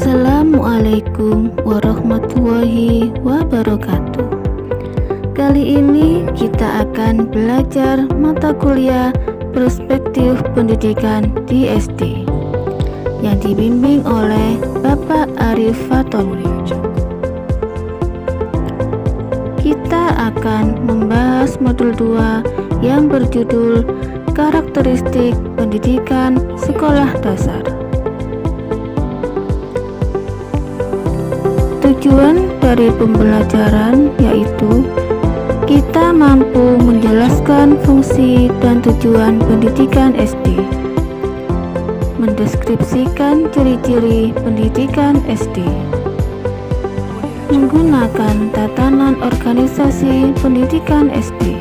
Assalamualaikum warahmatullahi wabarakatuh. Kali ini kita akan belajar mata kuliah perspektif pendidikan di SD yang dibimbing oleh Bapak Arif Fatoni. Kita akan membahas modul 2 yang berjudul karakteristik pendidikan sekolah dasar. Tujuan dari pembelajaran yaitu kita mampu menjelaskan fungsi dan tujuan pendidikan SD, mendeskripsikan ciri-ciri pendidikan SD, menggunakan tatanan organisasi pendidikan SD,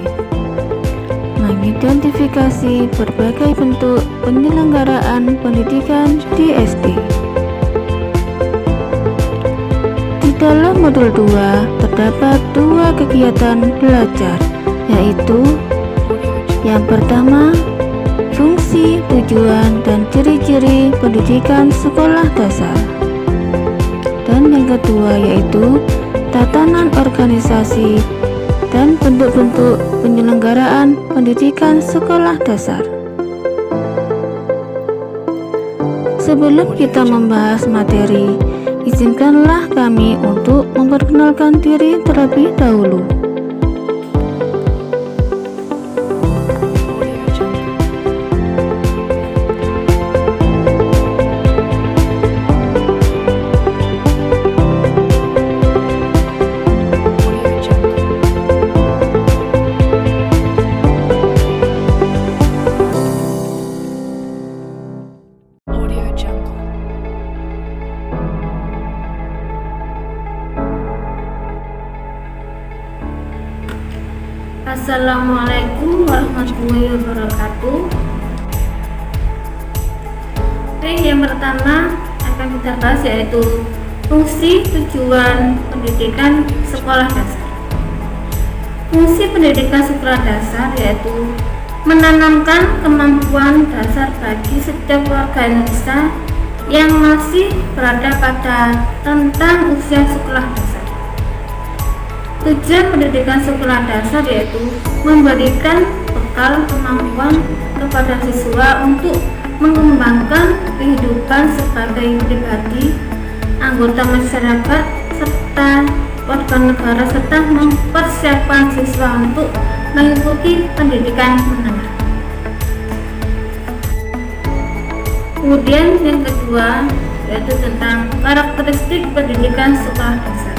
mengidentifikasi berbagai bentuk penyelenggaraan pendidikan di SD. Dalam modul 2 terdapat 2 kegiatan belajar, yaitu yang pertama, fungsi, tujuan, dan ciri-ciri pendidikan sekolah dasar, dan yang kedua yaitu tatanan organisasi dan bentuk-bentuk penyelenggaraan pendidikan sekolah dasar. Sebelum kita membahas materi, izinkanlah kami untuk memperkenalkan diri terlebih dahulu. Assalamualaikum warahmatullahi wabarakatuh. Oke, yang pertama akan kita bahas yaitu fungsi tujuan pendidikan sekolah dasar. Fungsi pendidikan sekolah dasar yaitu menanamkan kemampuan dasar bagi setiap warga Indonesia yang masih berada pada rentang usia sekolah dasar. Tujuan pendidikan sekolah dasar yaitu memberikan bekal kemampuan kepada siswa untuk mengembangkan kehidupan sebagai pribadi, anggota masyarakat, serta warga negara, serta mempersiapkan siswa untuk mengikuti pendidikan menengah. Kemudian yang kedua yaitu tentang karakteristik pendidikan sekolah dasar.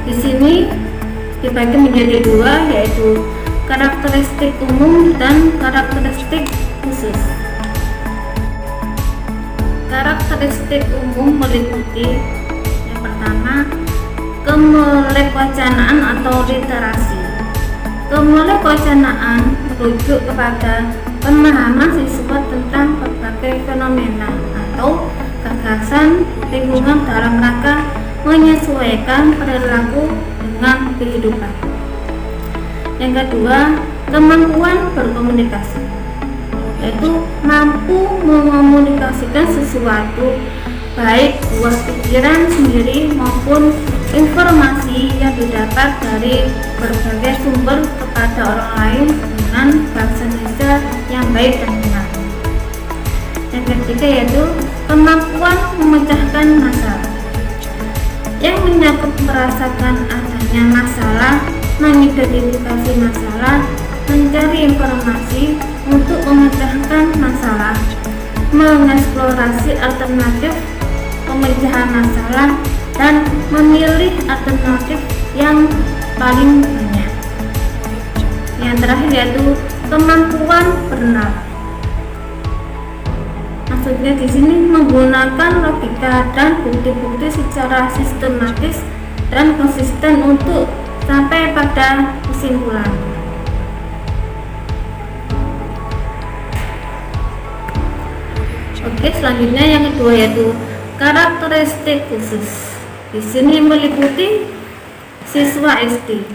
Di sini dibagi menjadi 2, yaitu karakteristik umum dan karakteristik khusus. Karakteristik umum meliputi yang pertama, kemelekwacanaan atau literasi. Kemelekwacanaan merujuk kepada pemahaman siswa tentang berbagai fenomena atau gagasan lingkungan dalam rangka menyesuaikan perilaku dengan kehidupan. Yang kedua, kemampuan berkomunikasi, yaitu mampu mengomunikasikan sesuatu, baik buah pikiran sendiri maupun informasi yang didapat dari berbagai sumber kepada orang lain dengan bahasa Indonesia yang baik dan benar. Yang ketiga yaitu kemampuan memecahkan masalah, yang menyangkut merasakan adanya masalah, mengidentifikasi masalah, mencari informasi untuk memecahkan masalah, mengeksplorasi alternatif pemecahan masalah, dan memilih alternatif yang paling banyak. Yang terakhir yaitu kemampuan bernalar. Maksudnya di sini menggunakan logika dan bukti-bukti secara sistematis dan konsisten untuk sampai pada kesimpulan. Oke, selanjutnya yang kedua yaitu karakteristik khusus. Di sini meliputi siswa SD.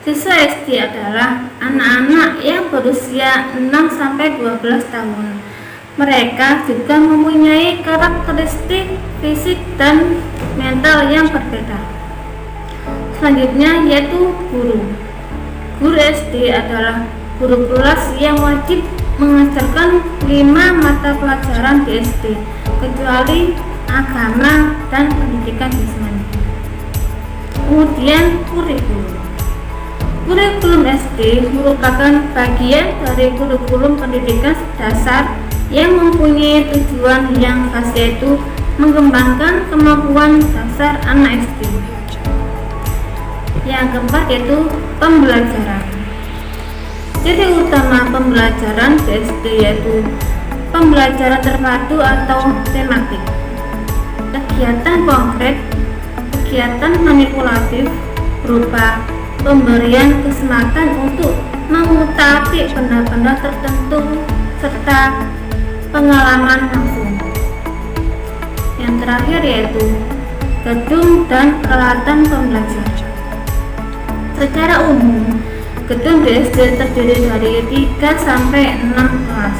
Siswa SD adalah anak-anak yang berusia 6 sampai 12 tahun Mereka juga mempunyai karakteristik fisik dan mental yang berbeda. Selanjutnya yaitu guru. Guru SD adalah guru kelas yang wajib mengajarkan 5 mata pelajaran di SD, kecuali agama dan pendidikan jasmani. Kemudian kurikulum. Kurikulum SD merupakan bagian dari kurikulum pendidikan dasar yang mempunyai tujuan yang khas, yaitu mengembangkan kemampuan dasar anak SD. Yang keempat yaitu pembelajaran. Ciri utama pembelajaran di SD yaitu pembelajaran terpadu atau tematik, kegiatan konkret, kegiatan manipulatif berupa pemberian kesempatan untuk mengutapi benda-benda tertentu serta pengalaman langsung. Yang terakhir yaitu gedung dan peralatan pembelajaran. Secara umum, gedung di SD terdiri dari 3 sampai 6 kelas,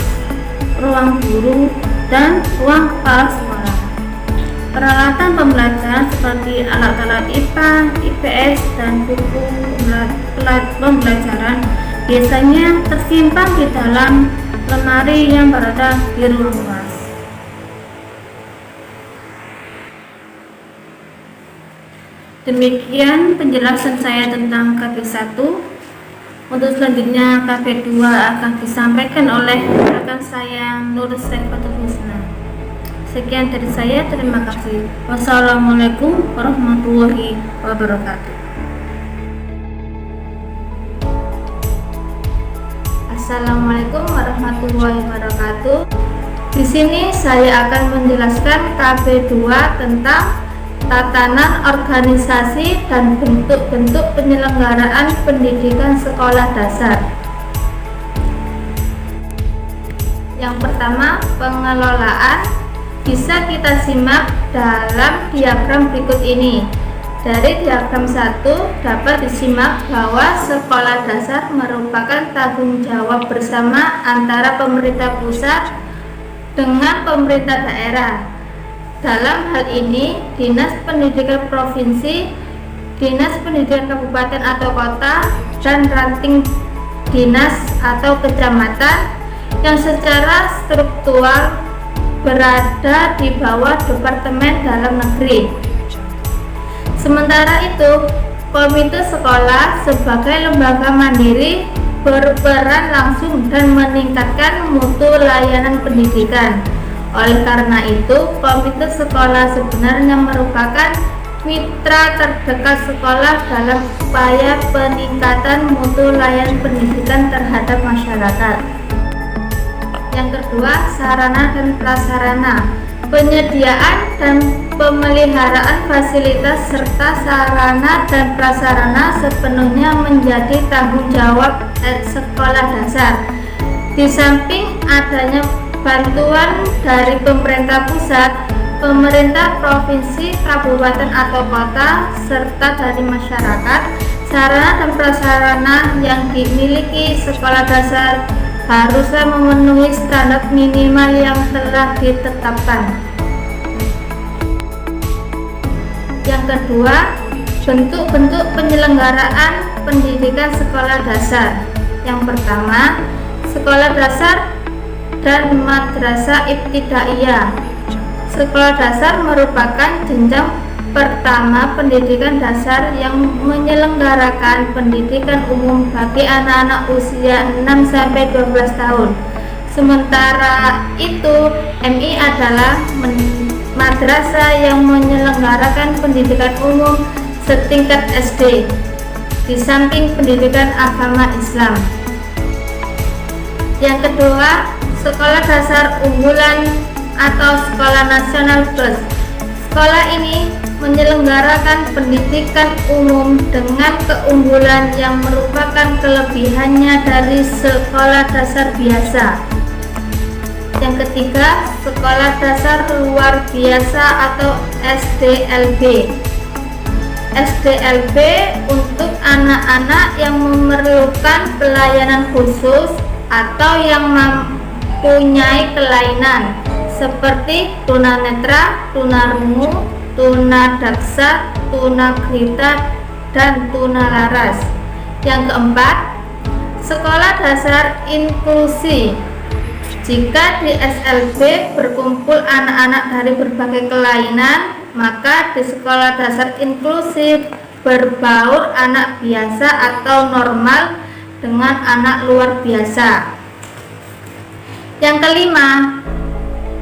ruang guru, dan ruang kepala sekolah. Peralatan pembelajaran seperti alat-alat IPA, IPS, dan buku pembelajaran biasanya tersimpan di dalam lemari yang berada di ruang kelas. Demikian penjelasan saya tentang KB1. Untuk selanjutnya KB2 akan disampaikan oleh rekan saya Nur Saifatul Husna. Sekian dari saya, terima kasih. Wassalamualaikum warahmatullahi wabarakatuh. Assalamualaikum warahmatullahi wabarakatuh. Di sini saya akan menjelaskan KB2 tentang tatanan organisasi dan bentuk-bentuk penyelenggaraan pendidikan sekolah dasar. Yang pertama, pengelolaan. Bisa kita simak dalam diagram berikut ini. Dari diagram 1 dapat disimak bahwa sekolah dasar merupakan tanggung jawab bersama antara pemerintah pusat dengan pemerintah daerah. Dalam hal ini, Dinas Pendidikan Provinsi, Dinas Pendidikan Kabupaten atau Kota, dan ranting dinas atau kecamatan yang secara struktural berada di bawah Departemen Dalam Negeri. Sementara itu, Komite Sekolah sebagai lembaga mandiri berperan langsung dan meningkatkan mutu layanan pendidikan. Oleh karena itu, Komite Sekolah sebenarnya merupakan mitra terdekat sekolah dalam upaya peningkatan mutu layanan pendidikan terhadap masyarakat. Yang kedua, sarana dan prasarana. Penyediaan dan pemeliharaan fasilitas serta sarana dan prasarana sepenuhnya menjadi tanggung jawab sekolah dasar. Di samping adanya bantuan dari pemerintah pusat, pemerintah provinsi, kabupaten atau kota, serta dari masyarakat, sarana dan prasarana yang dimiliki sekolah dasar haruslah memenuhi standar minimal yang telah ditetapkan. Yang kedua, bentuk-bentuk penyelenggaraan pendidikan sekolah dasar. Yang pertama, sekolah dasar dan madrasah ibtidaiyah. Sekolah dasar merupakan jenjang pertama pendidikan dasar yang menyelenggarakan pendidikan umum bagi anak-anak usia 6-12 tahun. Sementara itu, MI adalah madrasah yang menyelenggarakan pendidikan umum setingkat SD, di samping pendidikan agama Islam. Yang kedua, sekolah dasar unggulan atau sekolah nasional plus. Sekolah ini menyelenggarakan pendidikan umum dengan keunggulan yang merupakan kelebihannya dari sekolah dasar biasa. Yang ketiga, sekolah dasar luar biasa atau SDLB. SDLB untuk anak-anak yang memerlukan pelayanan khusus atau yang mempunyai kelainan seperti tunanetra, tunarungu, tunadaksa, tunagrita, dan tunalaras. Yang keempat, sekolah dasar inklusi. Jika di SLB berkumpul anak-anak dari berbagai kelainan, maka di sekolah dasar inklusif berbaur anak biasa atau normal dengan anak luar biasa. Yang kelima,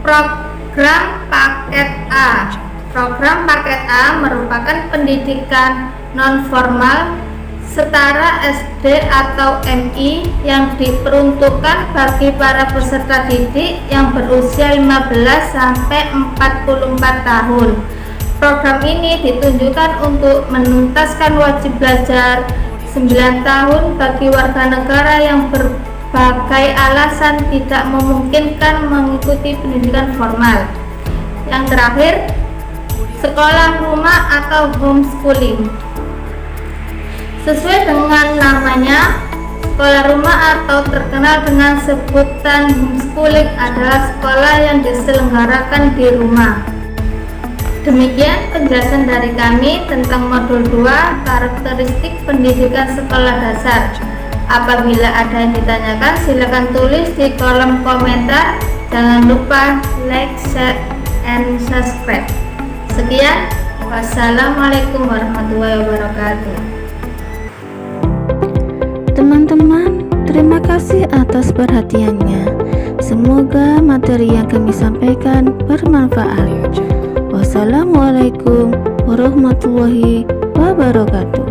program paket A. Program paket A merupakan pendidikan non-formal setara SD atau MI yang diperuntukkan bagi para peserta didik yang berusia 15 sampai 44 tahun. Program ini ditunjukkan untuk menuntaskan wajib belajar 9 tahun bagi warga negara yang berbagai alasan tidak memungkinkan mengikuti pendidikan formal. Yang terakhir, sekolah rumah atau homeschooling. Sesuai dengan namanya, sekolah rumah atau terkenal dengan sebutan homeschooling adalah sekolah yang diselenggarakan di rumah. Demikian penjelasan dari kami tentang modul 2 karakteristik pendidikan sekolah dasar. Apabila ada yang ditanyakan, silakan tulis di kolom komentar. Jangan lupa like, share, and subscribe. Sekian, wassalamualaikum warahmatullahi wabarakatuh. Teman-teman, terima kasih atas perhatiannya. Semoga materi yang kami sampaikan bermanfaat. Wassalamualaikum warahmatullahi wabarakatuh.